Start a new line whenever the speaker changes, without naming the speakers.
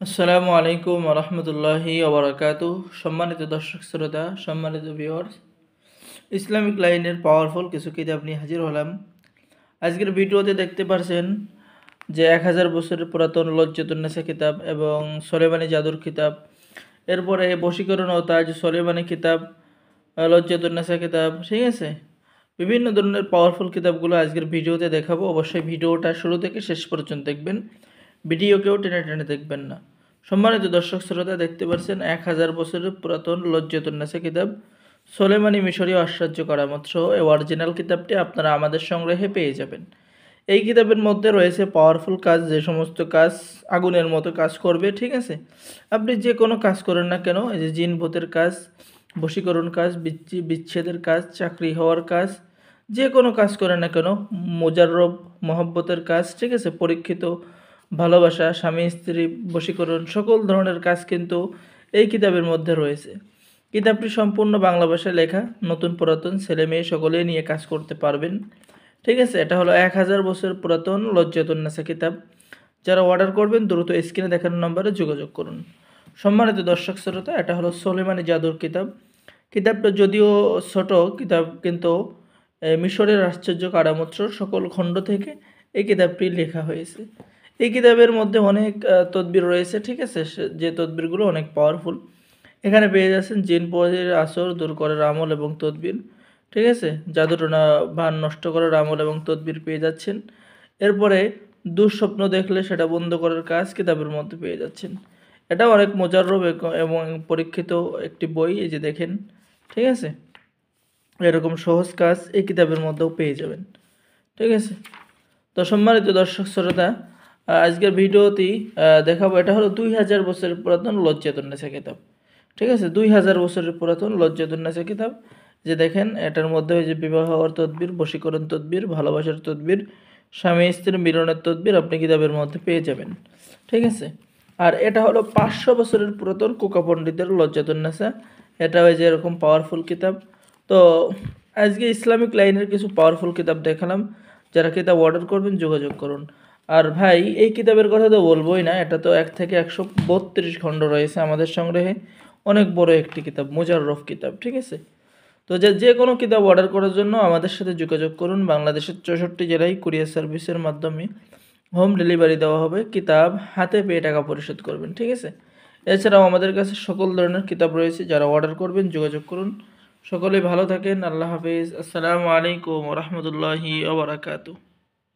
আসসালামু আলাইকুম রহমতুল্লাহি ওবরাকাতুহ। সম্মানিত দর্শক শ্রোতা, সম্মানিত ভিউয়ার্স, ইসলামিক লাইনের পাওয়ারফুল কিছু কিতাব নিয়ে হাজির হলাম। আজকের ভিডিওতে দেখতে পারছেন যে 1000 বছরের পুরাতন লজ্জাতুন্নেসা কিতাব এবং সোলেমানি জাদুর কিতাব, এরপরে বশীকরণ ও তাজ সোলেমানি কিতাব, লজ্জাতুন্নেসা কিতাব, ঠিক আছে। বিভিন্ন ধরনের পাওয়ারফুল কিতাবগুলো আজকের ভিডিওতে দেখাবো। অবশ্যই ভিডিওটা শুরু থেকে শেষ পর্যন্ত দেখবেন, ভিডিওকেও টেনে টেনে দেখবেন না। সম্মানিত দর্শক শ্রোতা, দেখতে পাচ্ছেন 1000 বছরের পুরাতন লজ্জাতুন্নেসা কিতাব সোলেমানি মিশরীয় আশ্চর্য কারামত সহ এই অরিজিনাল কিতাবটি আপনারা আমাদের সংগ্রহে পেয়ে যাবেন। এই কিতাবের মধ্যে রয়েছে পাওয়ারফুল কাজ, যে সমস্ত কাজ আগুনের মতো কাজ করবে, ঠিক আছে। আপনি যে কোনো কাজ করেন না কেন, এই যে জিন ভূতের কাজ, বশীকরণ কাজ, বিচ্ছেদের কাজ, চাকরি হওয়ার কাজ, যে কোনো কাজ করেন না কেন, মোজাররব মহব্বতের কাজ, ঠিক আছে, পরীক্ষিত ভালোবাসা, স্বামী স্ত্রী বশীকরণ, সকল ধরনের কাজ কিন্তু এই কিতাবের মধ্যে রয়েছে। কিতাবটি সম্পূর্ণ বাংলা ভাষায় লেখা, নতুন পুরাতন ছেলে মেয়ে সকলেই নিয়ে কাজ করতে পারবেন, ঠিক আছে। এটা হলো 1000 বছর পুরাতন লজ্জাতুন্নেসা কিতাব। যারা অর্ডার করবেন দ্রুত স্ক্রিনে দেখানো নম্বরে যোগাযোগ করুন। সম্মানিত দর্শক শ্রোতা, এটা হলো সোলেমানি জাদুর কিতাব। কিতাবটা যদিও ছোট কিতাব, কিন্তু মিশরের আশ্চর্য কারামত সকল খণ্ড থেকে এই কিতাবটি লেখা হয়েছে। এই কিতাবের মধ্যে অনেক তদবির রয়েছে, ঠিক আছে, যে তদবিরগুলো অনেক পাওয়ারফুল। এখানে পেয়ে যাচ্ছেন জিন পরির আসর দূর করার আমল এবং তদবির, ঠিক আছে, জাদুটোনা ভান নষ্ট করার আমল এবং তদবির পেয়ে যাচ্ছেন। এরপরে দুঃস্বপ্ন দেখলে সেটা বন্ধ করার কাজ কিতাবের মধ্যে পেয়ে যাচ্ছেন। এটা অনেক মোজাররব এবং পরীক্ষিত একটি বই, এই যে দেখেন, ঠিক আছে। এরকম সহজ কাজ এই কিতাবের মধ্যেও পেয়ে যাবেন, ঠিক আছে। তো সম্মানিত দর্শক শ্রোতা, আজকের ভিডিওটি দেখাবো, এটা হলো 2000 বছরের পুরাতন লজ্জাতুন্নেসা কিতাব, ঠিক আছে। 2000 বছরের পুরাতন লজ্জাতুন্নেসা কিতাব, যে দেখেন এটার মধ্যে ওই যে বিবাহ হওয়ার তদবির, বশীকরণ তদবির, ভালোবাসার তদবির, স্বামী স্ত্রীর মিলনের তদবির আপনি কিতাবের মধ্যে পেয়ে যাবেন, ঠিক আছে। আর এটা হলো 500 বছরের পুরাতন কোকা পণ্ডিতের লজ্জাতুন্নেসা। এটা ওই যে এরকম পাওয়ারফুল কিতাব। তো আজকে ইসলামিক লাইনের কিছু পাওয়ারফুল কিতাব দেখালাম। যারা কিতাব অর্ডার করবেন যোগাযোগ করুন। আর ভাই, এই কিতাবের কথা তো বলবোই না, এটা তো 1 থেকে 132 খণ্ড রয়েছে আমাদের সংগ্রহে। অনেক বড় একটি কিতাব, মোজাররফ কিতাব, ঠিক আছে। তো যে কোনো কিতাব অর্ডার করার জন্য আমাদের সাথে যোগাযোগ করুন। বাংলাদেশের 64 জেলায় কুরিয়ার সার্ভিসের মাধ্যমে হোম ডেলিভারি দেওয়া হবে। কিতাব হাতে পেয়ে টাকা পরিশোধ করবেন, ঠিক আছে। এছাড়াও আমাদের কাছে সকল ধরনের কিতাব রয়েছে, যারা অর্ডার করবেন যোগাযোগ করুন। সকলে ভালো থাকেন। আল্লাহ হাফেজ। আসসালামু আলাইকুম রহমতুল্লাহি ওয়া বারাকাতুহু।